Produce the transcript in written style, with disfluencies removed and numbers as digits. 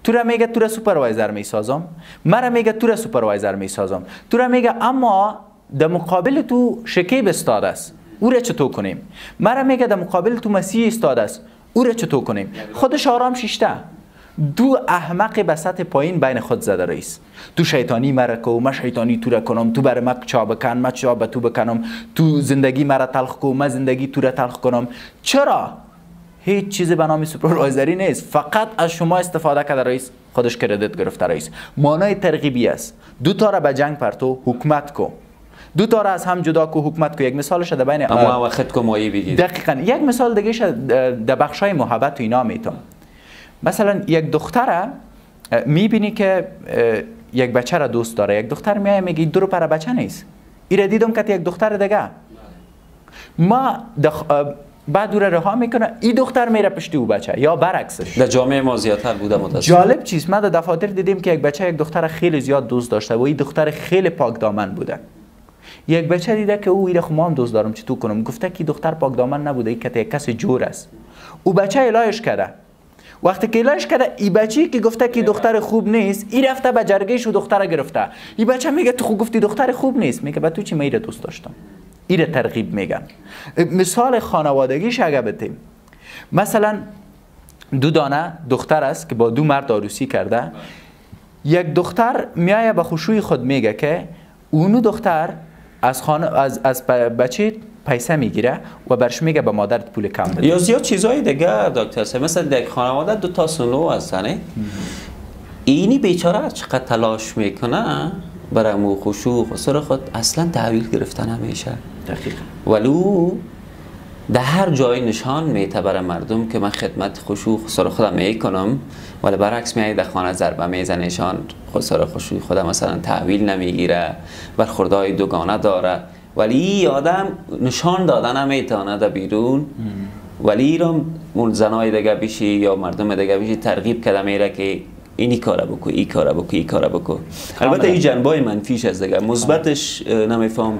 تو را میگه تو را سوپروایزر میسازم، مرا میگه تو را سوپروایزر میسازم. تو را میگه اما در مقابل تو شکیب استاد است، او را چطور کنیم؟ مرا میگه در مقابل تو مسیح استاد است، او را چطور کنیم؟ خودش آرام شیشته. دو احمق به سطح پایین بین خود زده رئیس. تو شیطانی مرا کو، من شیطانی تو را کنم، تو بر من چا بکن، من چا به تو بکنم، تو زندگی مرا تلخ کو، من زندگی تو را تلخ کنم. چرا؟ هیچ چیزی به نام سوپروایزری نیست، فقط از شما استفاده کرده رئیس، خودش کردیت گرفته رئیس. مانای ترغیبی است. دو تا را به جنگ پرتو، حکومت کو. دو تا را از هم جدا کو، حکومت کو. یک مثالش در بین اما وقت کو مایی بگید. دقیقاً. یک مثال دیگه در بخشای محبت و اینا میتونم. مثلا یک دختره میبینی که یک بچه را دوست داره، یک دختر میایه میگه دو روپه بچه نیست. ایره دیدم که یک دختر دیگه ما بعد او را رها میکنه، این دختر میره پشتی او بچه یا برعکسش. در جامعه ما زیادتر بوده متاسفانه. جالب چیز، ما در دفاتر دیدیم که یک بچه یک دختر خیلی زیاد دوست داشته و این دختر خیلی پاک دامن بوده. یک بچه دیده که او ایره خو هم دوست دارم چطور کنم، گفته که دختر پاک دامن نبوده، این که یک کس جور است. او بچه الهش کرده. وقتی که الهش کرده، این بچه که گفته که دختر خوب نیست، این رفته به جرگهش و دختر گرفته. این بچه میگه تو گفتی دختر خوب نیست، میگه با تو چی، من ایره دوست داشتم. ایره ترغیب میگن. مثال خانوادگیش اگه بتیم، مثلا دو دانه دختر است که با دو مرد عروسی کرده. یک دختر میایه به خوشوی خود میگه که اونو دختر از بچه پیسه میگیره و برش میگه به مادرت پول کم بده. یا زیاد چیزهای دیگه دکتر صاحب، مثلا در خانواده دو تا سنو هستن. اینی بیچاره چقدر تلاش میکنه برای مو خشوع خسر خود اصلا تحویل گرفتن نمیشه. دقیقاً. ولو در هر جای نشان میته برای مردم که من خدمت خشوع خسر خودم میکنم، ولی برعکس میای در خانه ضربه میزنشان، خسر خشوع خودم مثلا تحویل نمیگیره، برخوردهای دوگانه داره، ولی آدم نشان دادن نمیتونه در بیرون. ولی رو زنای دیگه بشی یا مردم دیگه بشی ترغیب کرده میره که اینی کاره بکو، ای کاره بکو، ای کاره بکو. البته این جنبای منفیش از دیگه، مثبتش نمیفهم.